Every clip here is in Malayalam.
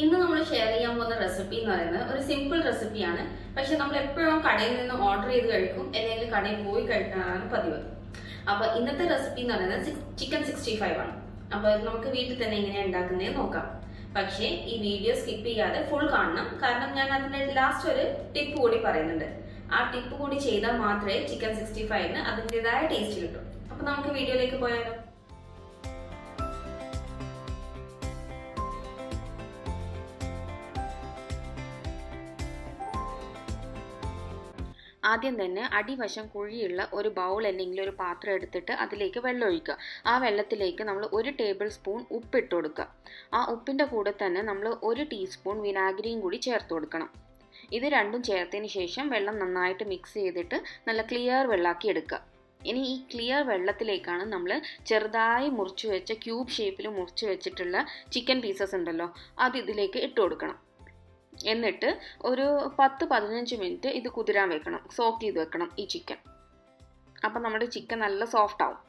ഇന്ന് നമ്മൾ ഷെയർ ചെയ്യാൻ പോകുന്ന റെസിപ്പി എന്ന് പറയുന്നത് ഒരു സിമ്പിൾ റെസിപ്പിയാണ്. പക്ഷെ നമ്മൾ എപ്പോഴും കടയിൽ നിന്ന് ഓർഡർ ചെയ്ത് കഴിക്കും, അല്ലെങ്കിൽ കടയിൽ പോയി കഴിക്കാനാണ് പതിവ്. അപ്പൊ ഇന്നത്തെ റെസിപ്പി എന്ന് പറയുന്നത് ചിക്കൻ 65 ആണ്. അപ്പൊ നമുക്ക് വീട്ടിൽ തന്നെ എങ്ങനെയാണ് ഉണ്ടാക്കുന്നത് നോക്കാം. പക്ഷേ ഈ വീഡിയോ സ്കിപ്പ് ചെയ്യാതെ ഫുൾ കാണണം, കാരണം ഞാൻ അതിന്റെ ലാസ്റ്റ് ഒരു ടിപ്പ് കൂടി പറയുന്നുണ്ട്. ആ ടിപ്പ് കൂടി ചെയ്താൽ മാത്രമേ ചിക്കൻ 65ന് അതിൻ്റെതായ ടേസ്റ്റ് കിട്ടും. അപ്പൊ നമുക്ക് വീഡിയോയിലേക്ക് പോയാലോ. ആദ്യം തന്നെ അടിവശം കുഴിയുള്ള ഒരു ബൗൾ അല്ലെങ്കിൽ ഒരു പാത്രം എടുത്തിട്ട് അതിലേക്ക് വെള്ളം ഒഴിക്കുക. ആ വെള്ളത്തിലേക്ക് നമ്മൾ 1 ടേബിൾ സ്പൂൺ ഉപ്പിട്ട് കൊടുക്കുക. ആ ഉപ്പിൻ്റെ കൂടെ തന്നെ നമ്മൾ 1 ടീസ്പൂൺ വിനാഗിരിയും കൂടി ചേർത്ത് കൊടുക്കണം. ഇത് രണ്ടും ചേർത്തതിന് ശേഷം വെള്ളം നന്നായിട്ട് മിക്സ് ചെയ്തിട്ട് നല്ല ക്ലിയർ വെള്ളമാക്കി എടുക്കുക. ഇനി ഈ ക്ലിയർ വെള്ളത്തിലേക്കാണ് നമ്മൾ ചെറുതായി മുറിച്ച് വെച്ച ക്യൂബ് ഷേപ്പിൽ മുറിച്ച് വെച്ചിട്ടുള്ള ചിക്കൻ പീസസ് ഉണ്ടല്ലോ, അത് ഇതിലേക്ക് ഇട്ട് കൊടുക്കണം. എന്നിട്ട് ഒരു 10-15 മിനിറ്റ് ഇത് കുതിരാൻ വെക്കണം, സോക്ക് ചെയ്ത് വെക്കണം ഈ ചിക്കൻ. അപ്പം നമ്മുടെ ചിക്കൻ നല്ല സോഫ്റ്റ് ആവും.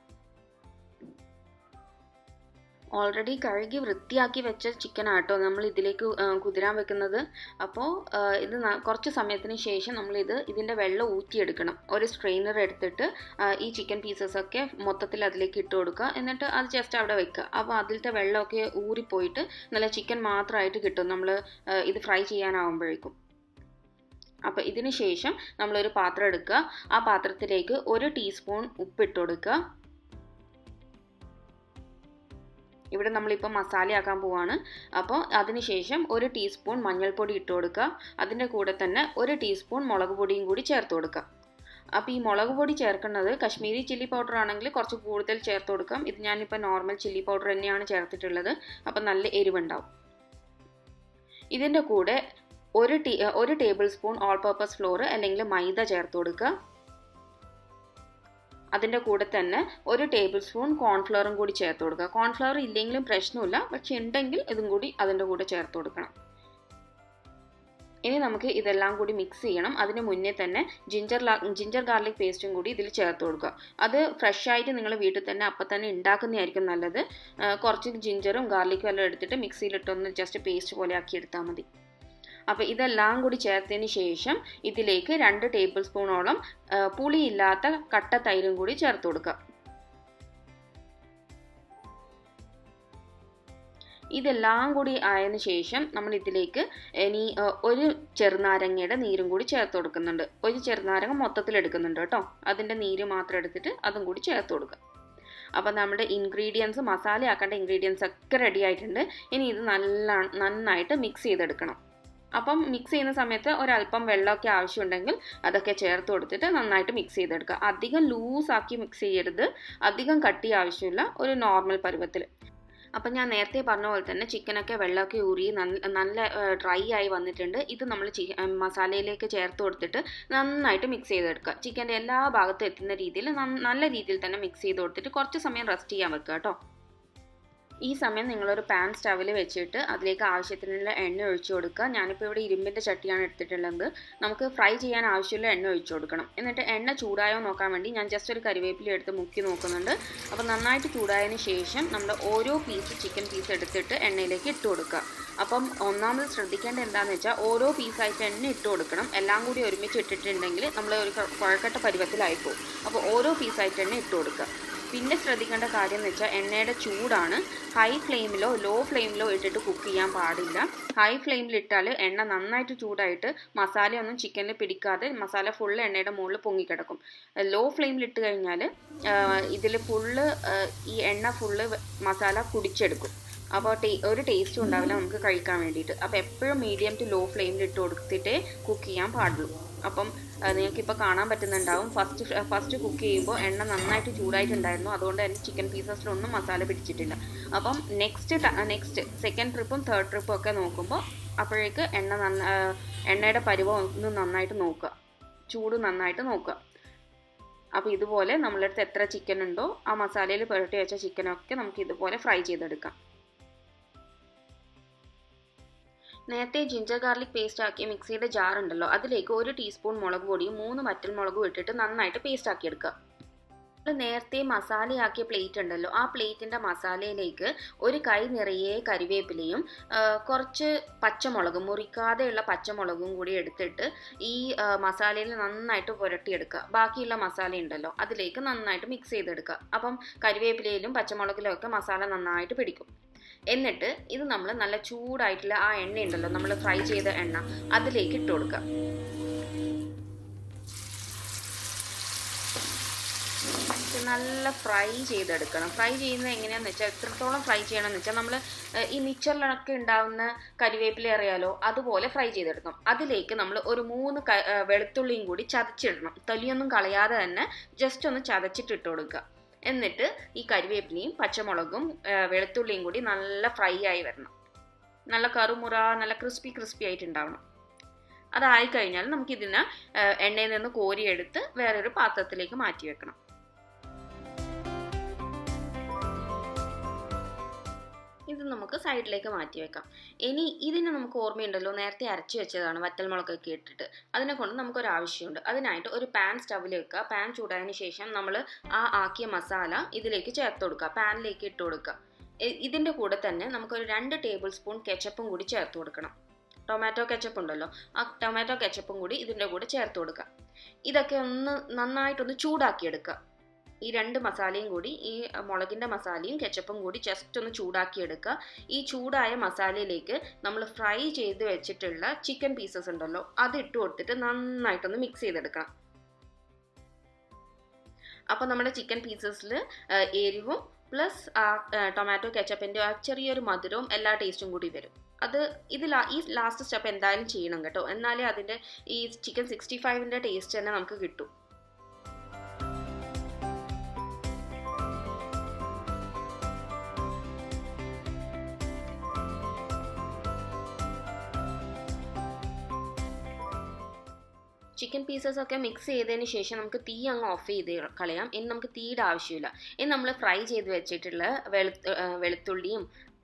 ഓൾറെഡി കഴുകി വൃത്തിയാക്കി വെച്ച ചിക്കനാട്ടോ നമ്മൾ ഇതിലേക്ക് കുതിരാൻ വെക്കുന്നത്. അപ്പോൾ ഇത് കുറച്ച് സമയത്തിന് ശേഷം ഇതിൻ്റെ വെള്ളം ഊറ്റിയെടുക്കണം. ഒരു സ്ട്രെയിനർ എടുത്തിട്ട് ഈ ചിക്കൻ പീസസൊക്കെ മൊത്തത്തിൽ അതിലേക്ക് ഇട്ട് കൊടുക്കുക. എന്നിട്ട് അത് ജസ്റ്റ് അവിടെ വെക്കുക. അപ്പോൾ അതിലത്തെ വെള്ളമൊക്കെ ഊറിപ്പോയിട്ട് നല്ല ചിക്കൻ മാത്രമായിട്ട് കിട്ടും നമ്മൾ ഇത് ഫ്രൈ ചെയ്യാനാവുമ്പോഴേക്കും. അപ്പോൾ ഇതിന് ശേഷം നമ്മളൊരു പാത്രം എടുക്കുക. ആ പാത്രത്തിലേക്ക് 1 ടീസ്പൂൺ ഉപ്പിട്ട് കൊടുക്കുക. ഇവിടെ നമ്മളിപ്പോൾ മസാലയാക്കാൻ പോവാണ്. അപ്പോൾ അതിനുശേഷം 1 ടീസ്പൂൺ മഞ്ഞൾപ്പൊടി ഇട്ട് കൊടുക്കുക. അതിൻ്റെ കൂടെ തന്നെ 1 ടീസ്പൂൺ മുളക് പൊടിയും കൂടി ചേർത്ത് കൊടുക്കുക. അപ്പോൾ ഈ മുളക് പൊടി ചേർക്കുന്നത് കാശ്മീരി ചില്ലി പൗഡർ ആണെങ്കിൽ കുറച്ച് കൂടുതൽ ചേർത്ത് കൊടുക്കാം. ഇത് ഞാനിപ്പോൾ നോർമൽ ചില്ലി പൗഡർ തന്നെയാണ് ചേർത്തിട്ടുള്ളത്. അപ്പോൾ നല്ല എരിവുണ്ടാവും. ഇതിൻ്റെ കൂടെ 1 table spoon all purpose floor അല്ലെങ്കിൽ മൈദ ചേർത്ത് കൊടുക്കുക. അതിൻ്റെ കൂടെ തന്നെ 1 ടേബിൾ സ്പൂൺ കോൺഫ്ലവറും കൂടി ചേർത്ത് കൊടുക്കുക. കോൺഫ്ലവർ ഇല്ലെങ്കിലും പ്രശ്നമില്ല, പക്ഷെ ഉണ്ടെങ്കിൽ ഇതും കൂടി അതിൻ്റെ കൂടെ ചേർത്ത് കൊടുക്കണം. ഇനി നമുക്ക് ഇതെല്ലാം കൂടി മിക്സ് ചെയ്യണം. അതിന് മുന്നേ തന്നെ ജിഞ്ചർ ഗാർലിക് പേസ്റ്റും കൂടി ഇതിൽ ചേർത്ത് കൊടുക്കുക. അത് ഫ്രഷ് ആയിട്ട് നിങ്ങൾ വീട്ടിൽ തന്നെ അപ്പം തന്നെ ഉണ്ടാക്കുന്നതായിരിക്കും നല്ലത്. കുറച്ച് ജിഞ്ചറും ഗാർലിക്കും എല്ലാം എടുത്തിട്ട് മിക്സിയിലിട്ടൊന്ന് ജസ്റ്റ് പേസ്റ്റ് പോലെ ആക്കി എടുത്താൽ മതി. അപ്പോൾ ഇതെല്ലാം കൂടി ചേർത്തതിന് ശേഷം ഇതിലേക്ക് 2 ടേബിൾ സ്പൂണോളം പുളിയില്ലാത്ത കട്ട തൈരും കൂടി ചേർത്ത് കൊടുക്കുക. ഇതെല്ലാം കൂടി ആയതിനു ശേഷം നമ്മൾ ഇതിലേക്ക് ഇനി 1 ചെറുനാരങ്ങയുടെ നീരും കൂടി ചേർത്ത് കൊടുക്കുന്നുണ്ട്. 1 ചെറുനാരങ്ങ മൊത്തത്തിൽ എടുക്കുന്നുണ്ട് കേട്ടോ. അതിൻ്റെ നീര് മാത്രം എടുത്തിട്ട് അതും കൂടി ചേർത്ത് കൊടുക്കുക. അപ്പോൾ നമ്മുടെ ഇൻഗ്രീഡിയൻസ്, മസാലയാക്കേണ്ട ഇൻഗ്രീഡിയൻസ് ഒക്കെ റെഡി ആയിട്ടുണ്ട്. ഇനി ഇത് നന്നായിട്ട് മിക്സ് ചെയ്തെടുക്കണം. അപ്പം മിക്സ് ചെയ്യുന്ന സമയത്ത് ഒരല്പം വെള്ളമൊക്കെ ആവശ്യമുണ്ടെങ്കിൽ അതൊക്കെ ചേർത്ത് കൊടുത്തിട്ട് നന്നായിട്ട് മിക്സ് ചെയ്തെടുക്കുക. അധികം ലൂസാക്കി മിക്സ് ചെയ്യരുത്, അധികം കട്ടി ആവശ്യമില്ല, ഒരു നോർമൽ പരുവത്തിൽ. അപ്പം ഞാൻ നേരത്തെ പറഞ്ഞ പോലെ തന്നെ ചിക്കനൊക്കെ വെള്ളമൊക്കെ ഊറി നല്ല ഡ്രൈ ആയി വന്നിട്ടുണ്ട്. ഇത് നമ്മൾ മസാലയിലേക്ക് ചേർത്ത് കൊടുത്തിട്ട് നന്നായിട്ട് മിക്സ് ചെയ്തെടുക്കുക. ചിക്കൻ്റെ എല്ലാ ഭാഗത്തും എത്തുന്ന രീതിയിൽ നല്ല രീതിയിൽ തന്നെ മിക്സ് ചെയ്ത് കൊടുത്തിട്ട് കുറച്ച് സമയം റെസ്റ്റ് ചെയ്യാൻ വെക്കുക കേട്ടോ. ഈ സമയം നിങ്ങളൊരു പാൻ സ്റ്റവിൽ വെച്ചിട്ട് അതിലേക്ക് ആവശ്യത്തിനുള്ള എണ്ണ ഒഴിച്ചു കൊടുക്കുക. ഞാനിപ്പോൾ ഇവിടെ ഇരുമ്പിൻ്റെ ചട്ടിയാണ് എടുത്തിട്ടുള്ളത്. നമുക്ക് ഫ്രൈ ചെയ്യാൻ ആവശ്യമുള്ള എണ്ണ ഒഴിച്ചു കൊടുക്കണം. എന്നിട്ട് എണ്ണ ചൂടായോ നോക്കാൻ വേണ്ടി ഞാൻ ജസ്റ്റ് ഒരു കരിവേപ്പില എടുത്ത് മുക്കി നോക്കുന്നുണ്ട്. അപ്പോൾ നന്നായിട്ട് ചൂടായതിന് ശേഷം നമ്മൾ ഓരോ ചിക്കൻ പീസ് എടുത്തിട്ട് എണ്ണയിലേക്ക് ഇട്ട് കൊടുക്കുക. അപ്പം ഒന്നാമത് ശ്രദ്ധിക്കേണ്ടത് എന്താണെന്ന് വെച്ചാൽ ഓരോ പീസായിട്ട് എണ്ണ ഇട്ട് കൊടുക്കണം. എല്ലാം കൂടി ഒരുമിച്ച് ഇട്ടിട്ടുണ്ടെങ്കിൽ നമ്മൾ ഒരു കുഴക്കട്ട പരുവത്തിലായിപ്പോവും. അപ്പോൾ ഓരോ പീസായിട്ട് എണ്ണ ഇട്ട് കൊടുക്കുക. പിന്നെ ശ്രദ്ധിക്കേണ്ട കാര്യം എന്ന് വെച്ചാൽ എണ്ണയുടെ ചൂടാണ്. ഹൈ ഫ്ലെയിമിലോ ലോ ഫ്ലെയിമിലോ ഇട്ടിട്ട് കുക്ക് ചെയ്യാൻ പാടില്ല. ഹൈ ഫ്ലെയിമിലിട്ടാൽ എണ്ണ നന്നായിട്ട് ചൂടായിട്ട് മസാലയൊന്നും ചിക്കനിൽ പിടിക്കാതെ മസാല ഫുള്ള് എണ്ണയുടെ മുകളിൽ പൊങ്ങിക്കിടക്കും. ലോ ഫ്ലെയിമിലിട്ട് കഴിഞ്ഞാൽ ഇതിൽ ഈ എണ്ണ ഫുള്ള് മസാല കുടിച്ചെടുക്കും. അപ്പോൾ ഒരു ടേസ്റ്റും ഉണ്ടാവില്ല നമുക്ക് കഴിക്കാൻ വേണ്ടിയിട്ട്. അപ്പോൾ എപ്പോഴും മീഡിയം ടു ലോ ഫ്ലെയിമിൽ ഇട്ട് കൊടുത്തിട്ടേ കുക്ക് ചെയ്യാൻ പാടുള്ളൂ. അപ്പം നിങ്ങൾക്കിപ്പോൾ കാണാൻ പറ്റുന്നുണ്ടാവും, ഫസ്റ്റ് കുക്ക് ചെയ്യുമ്പോൾ എണ്ണ നന്നായിട്ട് ചൂടായിട്ടുണ്ടായിരുന്നു. അതുകൊണ്ട് തന്നെ ചിക്കൻ പീസസിലൊന്നും മസാല പിടിച്ചിട്ടില്ല. അപ്പം നെക്സ്റ്റ് സെക്കൻഡ് ട്രിപ്പും തേർഡ് ട്രിപ്പും ഒക്കെ നോക്കുമ്പോൾ അപ്പോഴേക്ക് എണ്ണയുടെ പരുവം ഒന്ന് നന്നായിട്ട് നോക്കുക, ചൂട് നന്നായിട്ട് നോക്കുക. അപ്പോൾ ഇതുപോലെ നമ്മളുടെ അടുത്ത് എത്ര ചിക്കൻ ഉണ്ടോ ആ മസാലയിൽ പുരട്ടി വെച്ച ചിക്കനൊക്കെ നമുക്ക് ഇതുപോലെ ഫ്രൈ ചെയ്തെടുക്കാം. നേരത്തെ ജിഞ്ചർ ഗാർലിക് പേസ്റ്റ് ആക്കിയ മിക്സിയുടെ ജാർ ഉണ്ടല്ലോ, അതിലേക്ക് 1 ടീസ്പൂൺ മുളക് പൊടിയും 3 വറ്റൽ മുളകും ഇട്ടിട്ട് നന്നായിട്ട് പേസ്റ്റ് ആക്കി എടുക്കുക. നേരത്തെ മസാലയാക്കിയ പ്ലേറ്റ് ഉണ്ടല്ലോ, ആ പ്ലേറ്റിൻ്റെ മസാലയിലേക്ക് ഒരു കൈ നിറയെ കരിവേപ്പിലയും കുറച്ച് പച്ചമുളകും, മുറിക്കാതെയുള്ള പച്ചമുളകും കൂടി എടുത്തിട്ട് ഈ മസാലയിൽ നന്നായിട്ട് പുരട്ടിയെടുക്കുക. ബാക്കിയുള്ള മസാല ഉണ്ടല്ലോ അതിലേക്ക് നന്നായിട്ട് മിക്സ് ചെയ്തെടുക്കുക. അപ്പം കരിവേപ്പിലയിലും പച്ചമുളകിലും ഒക്കെ മസാല നന്നായിട്ട് പിടിക്കും. എന്നിട്ട് ഇത് നമ്മൾ നല്ല ചൂടായിട്ടുള്ള ആ എണ്ണ ഉണ്ടല്ലോ, നമ്മൾ ഫ്രൈ ചെയ്ത എണ്ണ, അതിലേക്ക് ഇട്ട് കൊടുക്കുക. നല്ല ഫ്രൈ ചെയ്തെടുക്കണം. ഫ്രൈ ചെയ്യുന്നത് എങ്ങനെയാണെന്ന് വെച്ചാൽ, എത്രത്തോളം ഫ്രൈ ചെയ്യണമെന്ന് വെച്ചാൽ, നമ്മൾ ഈ മിക്സറിലൊക്കെ ഉണ്ടാവുന്ന കരിവേപ്പില അറിയാലോ, അതുപോലെ ഫ്രൈ ചെയ്തെടുക്കണം. അതിലേക്ക് നമ്മൾ ഒരു 3 വെളുത്തുള്ളിയും കൂടി ചതച്ചിടണം. തൊലിയൊന്നും കളയാതെ തന്നെ ജസ്റ്റ് ഒന്ന് ചതച്ചിട്ട് കൊടുക്കുക. എന്നിട്ട് ഈ കരിവേപ്പിലയും പച്ചമുളകും വെളുത്തുള്ളിയും കൂടി നല്ല ഫ്രൈ ആയി വരണം. നല്ല കറുമുറ, നല്ല ക്രിസ്പി ആയിട്ടുണ്ടാവണം. അതായിക്കഴിഞ്ഞാൽ നമുക്കിതിനെ എണ്ണയിൽ നിന്ന് കോരിയെടുത്ത് വേറൊരു പാത്രത്തിലേക്ക് മാറ്റി വെക്കണം. ഇത് നമുക്ക് സൈഡിലേക്ക് മാറ്റി വെക്കാം. ഇനി ഇതിന് നമുക്ക് ഓർമ്മയുണ്ടല്ലോ, നേരത്തെ അരച്ച് വെച്ചതാണ് വറ്റൽമുളകൊക്കെ ഇട്ടിട്ട്. അതിനെ കൊണ്ട് നമുക്കൊരു ആവശ്യമുണ്ട്. അതിനായിട്ട് ഒരു പാൻ സ്റ്റവിൽ വെക്കുക. പാൻ ചൂടായതിനു ശേഷം നമ്മൾ ആക്കിയ മസാല ഇതിലേക്ക് ചേർത്ത് കൊടുക്കുക. പാനിലേക്ക് ഇട്ട് കൊടുക്കുക. ഇതിൻ്റെ കൂടെ തന്നെ നമുക്കൊരു 2 ടേബിൾ സ്പൂൺ കെച്ചപ്പും കൂടി ചേർത്ത് കൊടുക്കണം. ടൊമാറ്റോ കെച്ചപ്പ് ഉണ്ടല്ലോ, ആ ടൊമാറ്റോ കെച്ചപ്പും കൂടി ഇതിൻ്റെ കൂടെ ചേർത്ത് കൊടുക്കുക. ഇതൊക്കെ ഒന്ന് നന്നായിട്ടൊന്ന് ചൂടാക്കിയെടുക്കുക. ഈ 2 മസാലയും കൂടി, ഈ മുളകിൻ്റെ മസാലയും കെച്ചപ്പും കൂടി ജസ്റ്റ് ഒന്ന് ചൂടാക്കിയെടുക്കുക. ഈ ചൂടായ മസാലയിലേക്ക് നമ്മൾ ഫ്രൈ ചെയ്ത് വെച്ചിട്ടുള്ള ചിക്കൻ പീസസ് ഉണ്ടല്ലോ, അത് ഇട്ട് കൊടുത്തിട്ട് നന്നായിട്ടൊന്ന് മിക്സ് ചെയ്തെടുക്കണം. അപ്പോൾ നമ്മുടെ ചിക്കൻ പീസസിൽ എരിവും പ്ലസ് ആ ടൊമാറ്റോ കെച്ചപ്പിൻ്റെ ആ ചെറിയൊരു മധുരവും എല്ലാ ടേസ്റ്റും കൂടി വരും. ഈ ലാസ്റ്റ് സ്റ്റെപ്പ് എന്തായാലും ചെയ്യണം കേട്ടോ, എന്നാലേ അതിൻ്റെ ഈ ചിക്കൻ 65ൻ്റെ ടേസ്റ്റ് തന്നെ നമുക്ക് കിട്ടും. ചിക്കൻ പീസസ് ഒക്കെ മിക്സ് ചെയ്തതിന് ശേഷം നമുക്ക് തീ അങ്ങ് ഓഫ് ചെയ്ത് കളയാം. ഇനി നമുക്ക് തീയുടെ ആവശ്യമില്ല. ഇനി നമ്മൾ ഫ്രൈ ചെയ്ത് വെച്ചിട്ടുള്ള വെളുത്തുള്ളിയും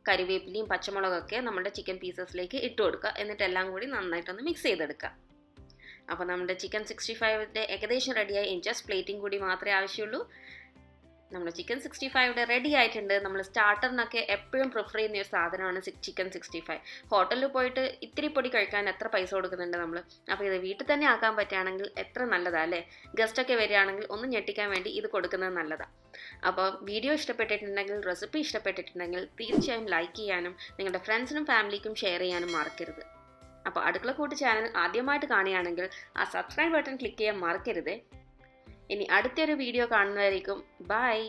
കരിവേപ്പിലയും പച്ചമുളകൊക്കെ നമ്മുടെ ചിക്കൻ പീസസിലേക്ക് ഇട്ട് കൊടുക്കുക. എന്നിട്ട് എല്ലാം കൂടി നന്നായിട്ടൊന്ന് മിക്സ് ചെയ്തെടുക്കുക. അപ്പോൾ നമ്മുടെ ചിക്കൻ 65ൻ്റെ ഏകദേശം റെഡിയായി. ജസ്റ്റ് പ്ലേറ്റിംഗ് കൂടി മാത്രമേ ആവശ്യമുള്ളൂ. നമ്മുടെ ചിക്കൻ 65 റെഡി ആയിട്ടുണ്ട്. നമ്മൾ സ്റ്റാർട്ടറിനൊക്കെ എപ്പോഴും പ്രിഫർ ചെയ്യുന്ന ഒരു സാധനമാണ് ചിക്കൻ 65. ഹോട്ടലിൽ പോയിട്ട് ഇത്തിരി പൊടി കഴിക്കാൻ എത്ര പൈസ കൊടുക്കുന്നുണ്ട് നമ്മൾ. അപ്പോൾ ഇത് വീട്ടിൽ തന്നെ ആക്കാൻ പറ്റുകയാണെങ്കിൽ എത്ര നല്ലതാണ് അല്ലേ. ഗസ്റ്റൊക്കെ വരികയാണെങ്കിൽ ഒന്ന് ഞെട്ടിക്കാൻ വേണ്ടി ഇത് കൊടുക്കുന്നത് നല്ലതാണ്. അപ്പോൾ വീഡിയോ ഇഷ്ടപ്പെട്ടിട്ടുണ്ടെങ്കിൽ, റെസിപ്പി ഇഷ്ടപ്പെട്ടിട്ടുണ്ടെങ്കിൽ തീർച്ചയായും ലൈക്ക് ചെയ്യാനും നിങ്ങളുടെ ഫ്രണ്ട്സിനും ഫാമിലിക്കും ഷെയർ ചെയ്യാനും മറക്കരുത്. അപ്പോൾ അടുക്കളക്കൂട്ട് ചാനൽ ആദ്യമായിട്ട് കാണുകയാണെങ്കിൽ ആ സബ്സ്ക്രൈബ് ബട്ടൺ ക്ലിക്ക് ചെയ്യാൻ മറക്കരുത്. ഇനി അടുത്തൊരു വീഡിയോ കാണുന്നവരേക്കും ബൈ.